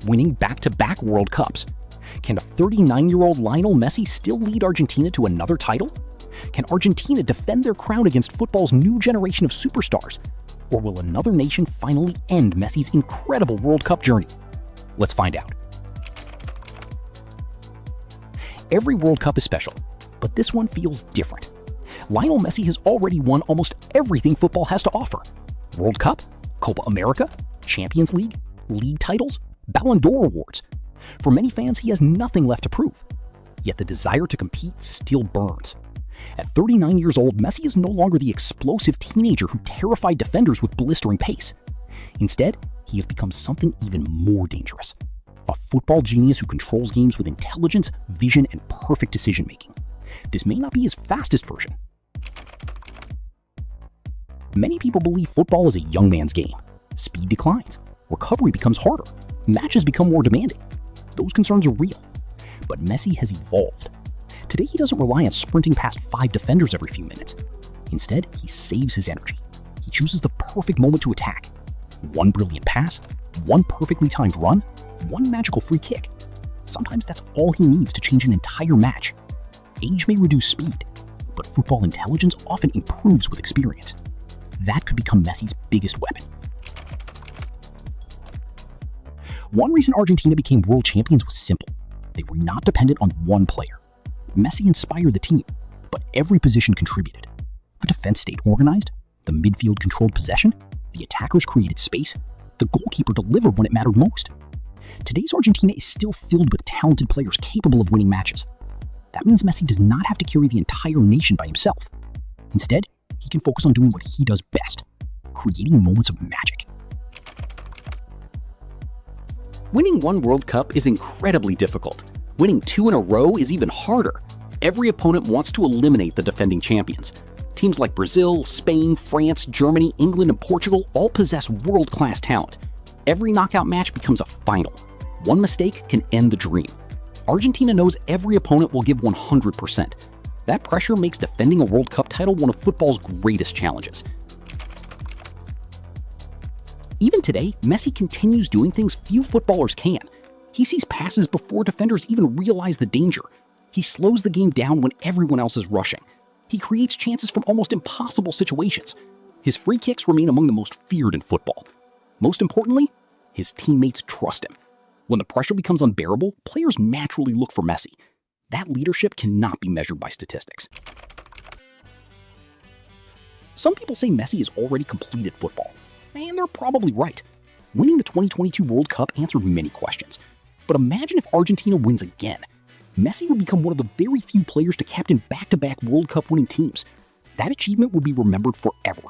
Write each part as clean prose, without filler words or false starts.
winning back-to-back World Cups. Can a 39-year-old Lionel Messi still lead Argentina to another title? Can Argentina defend their crown against football's new generation of superstars? Or will another nation finally end Messi's incredible World Cup journey? Let's find out. Every World Cup is special, but this one feels different. Lionel Messi has already won almost everything football has to offer. World Cup, Copa America, Champions League, league titles, Ballon d'Or awards. For many fans, he has nothing left to prove. Yet the desire to compete still burns. At 39 years old, Messi is no longer the explosive teenager who terrified defenders with blistering pace. Instead, he has become something even more dangerous. A football genius who controls games with intelligence, vision, and perfect decision-making. This may not be his fastest version. Many people believe football is a young man's game. Speed declines, recovery becomes harder, matches become more demanding. Those concerns are real. But Messi has evolved. Today, he doesn't rely on sprinting past 5 defenders every few minutes. Instead, he saves his energy. He chooses the perfect moment to attack. One brilliant pass, one perfectly timed run, one magical free kick. Sometimes that's all he needs to change an entire match. Age may reduce speed, but football intelligence often improves with experience. That could become Messi's biggest weapon. One reason Argentina became world champions was simple. They were not dependent on one player. Messi inspired the team, but every position contributed. The defense stayed organized, the midfield controlled possession, the attackers created space, the goalkeeper delivered when it mattered most. Today's Argentina is still filled with talented players capable of winning matches. That means Messi does not have to carry the entire nation by himself. Instead, he can focus on doing what he does best, creating moments of magic. Winning one World Cup is incredibly difficult. Winning 2 in a row is even harder. Every opponent wants to eliminate the defending champions. Teams like Brazil, Spain, France, Germany, England, and Portugal all possess world-class talent. Every knockout match becomes a final. One mistake can end the dream. Argentina knows every opponent will give 100%. That pressure makes defending a World Cup title one of football's greatest challenges. Even today, Messi continues doing things few footballers can. He sees passes before defenders even realize the danger. He slows the game down when everyone else is rushing. He creates chances from almost impossible situations. His free kicks remain among the most feared in football. Most importantly, his teammates trust him. When the pressure becomes unbearable, players naturally look for Messi. That leadership cannot be measured by statistics. Some people say Messi has already completed football, and they're probably right. Winning the 2022 World Cup answered many questions. But imagine if Argentina wins again. Messi would become one of the very few players to captain back-to-back World Cup winning teams. That achievement would be remembered forever.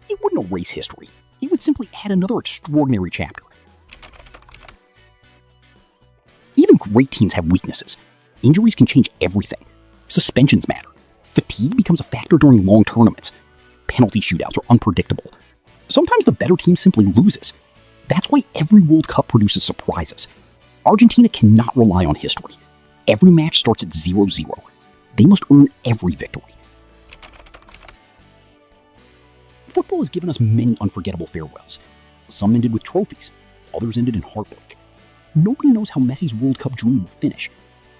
It wouldn't erase history. It would simply add another extraordinary chapter. Even great teams have weaknesses. Injuries can change everything. Suspensions matter. Fatigue becomes a factor during long tournaments. Penalty shootouts are unpredictable. Sometimes the better team simply loses. That's why every World Cup produces surprises. Argentina cannot rely on history. Every match starts at 0-0. They must earn every victory. Football has given us many unforgettable farewells. Some ended with trophies, others ended in heartbreak. Nobody knows how Messi's World Cup dream will finish.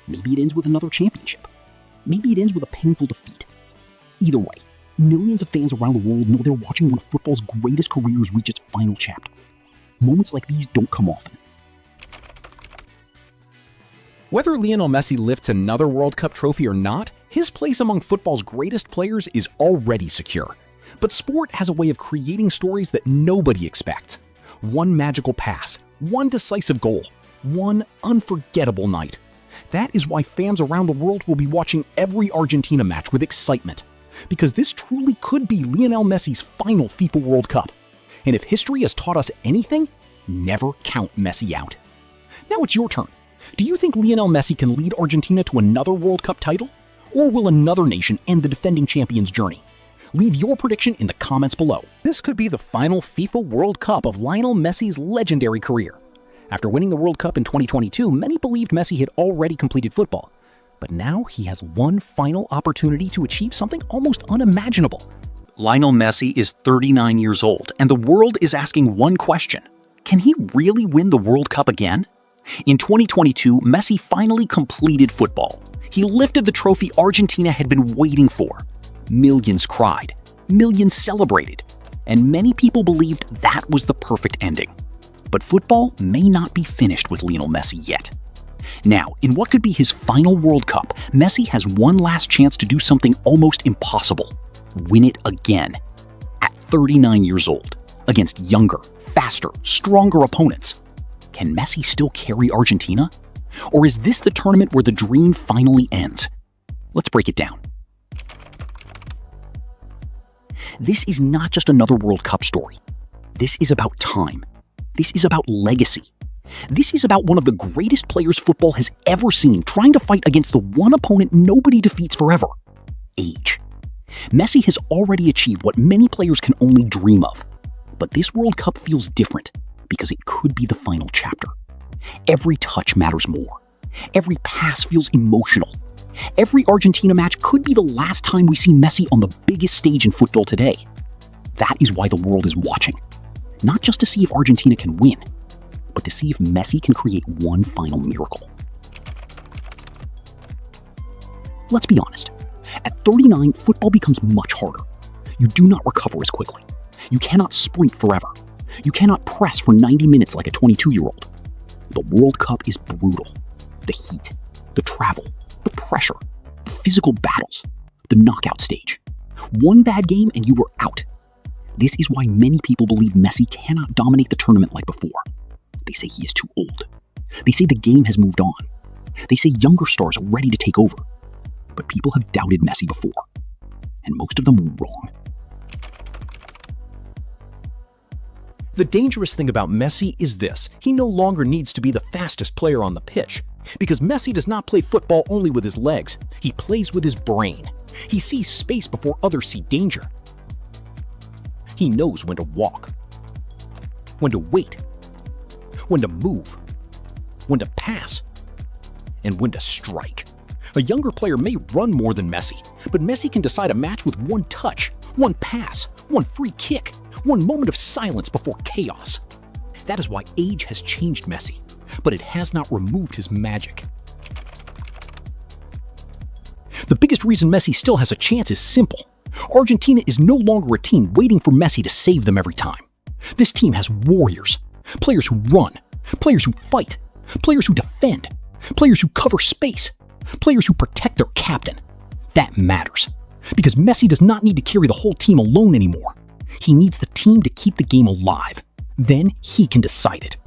Maybe it ends with another championship. Maybe it ends with a painful defeat. Either way, millions of fans around the world know they're watching one of football's greatest careers reach its final chapter. Moments like these don't come often. Whether Lionel Messi lifts another World Cup trophy or not, his place among football's greatest players is already secure. But sport has a way of creating stories that nobody expects. One magical pass, one decisive goal, one unforgettable night. That is why fans around the world will be watching every Argentina match with excitement. Because this truly could be Lionel Messi's final FIFA World Cup. And if history has taught us anything, never count Messi out. Now it's your turn. Do you think Lionel Messi can lead Argentina to another World Cup title? Or will another nation end the defending champion's journey? Leave your prediction in the comments below. This could be the final FIFA World Cup of Lionel Messi's legendary career. After winning the World Cup in 2022, many believed Messi had already completed football. But now he has one final opportunity to achieve something almost unimaginable. Lionel Messi is 39 years old, and the world is asking one question. Can he really win the World Cup again? In 2022, Messi finally completed football. He lifted the trophy Argentina had been waiting for. Millions cried, millions celebrated, and many people believed that was the perfect ending. But football may not be finished with Lionel Messi yet. Now, in what could be his final World Cup, Messi has one last chance to do something almost impossible: win it again. At 39 years old, against younger, faster, stronger opponents. Can Messi still carry Argentina? Or is this the tournament where the dream finally ends? Let's break it down. This is not just another World Cup story. This is about time. This is about legacy. This is about one of the greatest players football has ever seen trying to fight against the one opponent nobody defeats forever: age. Messi has already achieved what many players can only dream of. But this World Cup feels different because it could be the final chapter. Every touch matters more. Every pass feels emotional. Every Argentina match could be the last time we see Messi on the biggest stage in football today. That is why the world is watching. Not just to see if Argentina can win, but to see if Messi can create one final miracle. Let's be honest. At 39, football becomes much harder. You do not recover as quickly. You cannot sprint forever. You cannot press for 90 minutes like a 22-year-old. The World Cup is brutal. The heat, the travel, the pressure, the physical battles, the knockout stage. One bad game and you were out. This is why many people believe Messi cannot dominate the tournament like before. They say he is too old. They say the game has moved on. They say younger stars are ready to take over. But people have doubted Messi before, and most of them were wrong. The dangerous thing about Messi is this: he no longer needs to be the fastest player on the pitch. Because Messi does not play football only with his legs, he plays with his brain. He sees space before others see danger. He knows when to walk, when to wait, when to move, when to pass, and when to strike. A younger player may run more than Messi, but Messi can decide a match with one touch, one pass, one free kick, one moment of silence before chaos. That is why age has changed Messi, but it has not removed his magic. The biggest reason Messi still has a chance is simple. Argentina is no longer a team waiting for Messi to save them every time. This team has warriors, players who run, players who fight, players who defend, players who cover space, players who protect their captain. That matters, because Messi does not need to carry the whole team alone anymore. He needs the team to keep the game alive. Then he can decide it.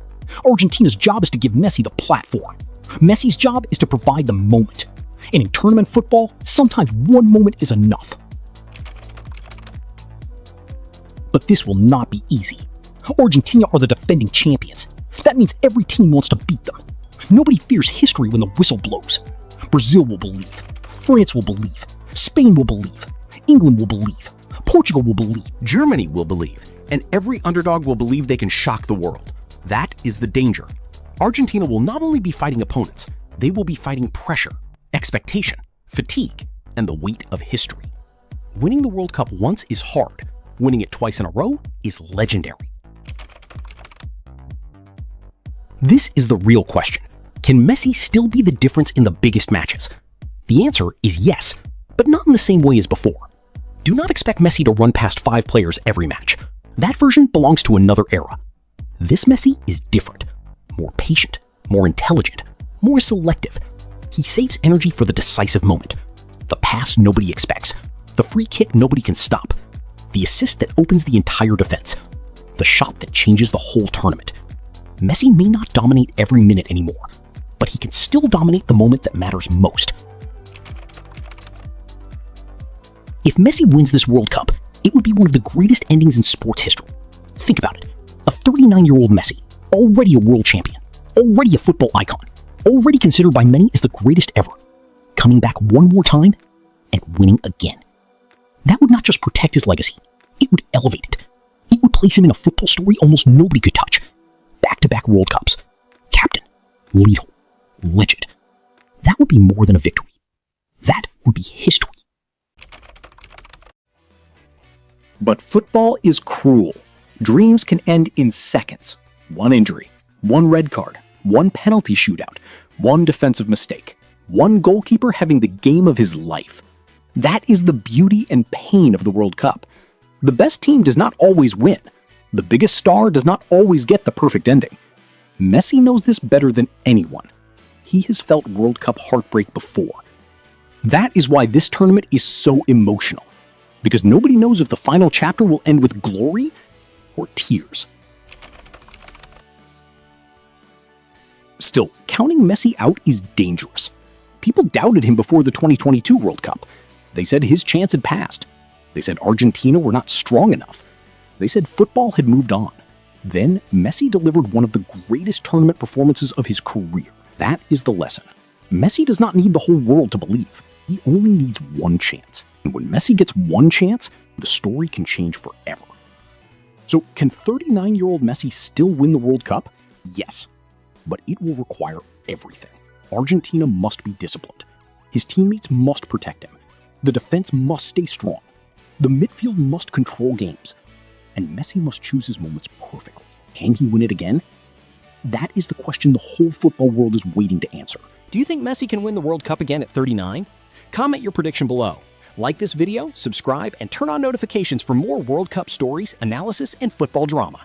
Argentina's job is to give Messi the platform. Messi's job is to provide the moment. And in tournament football, sometimes one moment is enough. But this will not be easy. Argentina are the defending champions. That means every team wants to beat them. Nobody fears history when the whistle blows. Brazil will believe. France will believe. Spain will believe. England will believe. Portugal will believe. Germany will believe. And every underdog will believe they can shock the world. That is the danger. Argentina will not only be fighting opponents, they will be fighting pressure, expectation, fatigue, and the weight of history. Winning the World Cup once is hard. Winning it twice in a row is legendary. This is the real question. Can Messi still be the difference in the biggest matches? The answer is yes, but not in the same way as before. Do not expect Messi to run past 5 players every match. That version belongs to another era. This Messi is different, more patient, more intelligent, more selective. He saves energy for the decisive moment. The pass nobody expects, the free kick nobody can stop, the assist that opens the entire defense, the shot that changes the whole tournament. Messi may not dominate every minute anymore, but he can still dominate the moment that matters most. If Messi wins this World Cup, it would be one of the greatest endings in sports history. Think about it. A 39-year-old Messi, already a world champion, already a football icon, already considered by many as the greatest ever, coming back one more time and winning again. That would not just protect his legacy, it would elevate it. It would place him in a football story almost nobody could touch. Back-to-back World Cups, captain, leader, legend. That would be more than a victory. That would be history. But football is cruel. Dreams can end in seconds. One injury, one red card, one penalty shootout, one defensive mistake, one goalkeeper having the game of his life. That is the beauty and pain of the World Cup. The best team does not always win. The biggest star does not always get the perfect ending. Messi knows this better than anyone. He has felt World Cup heartbreak before. That is why this tournament is so emotional, because nobody knows if the final chapter will end with glory or tears. Still, counting Messi out is dangerous. People doubted him before the 2022 World Cup. They said his chance had passed. They said Argentina were not strong enough. They said football had moved on. Then Messi delivered one of the greatest tournament performances of his career. That is the lesson. Messi does not need the whole world to believe. He only needs one chance. And when Messi gets one chance, the story can change forever. So can 39-year-old Messi still win the World Cup? Yes. But it will require everything. Argentina must be disciplined. His teammates must protect him. The defense must stay strong. The midfield must control games. And Messi must choose his moments perfectly. Can he win it again? That is the question the whole football world is waiting to answer. Do you think Messi can win the World Cup again at 39? Comment your prediction below. Like this video, subscribe, and turn on notifications for more World Cup stories, analysis, and football drama.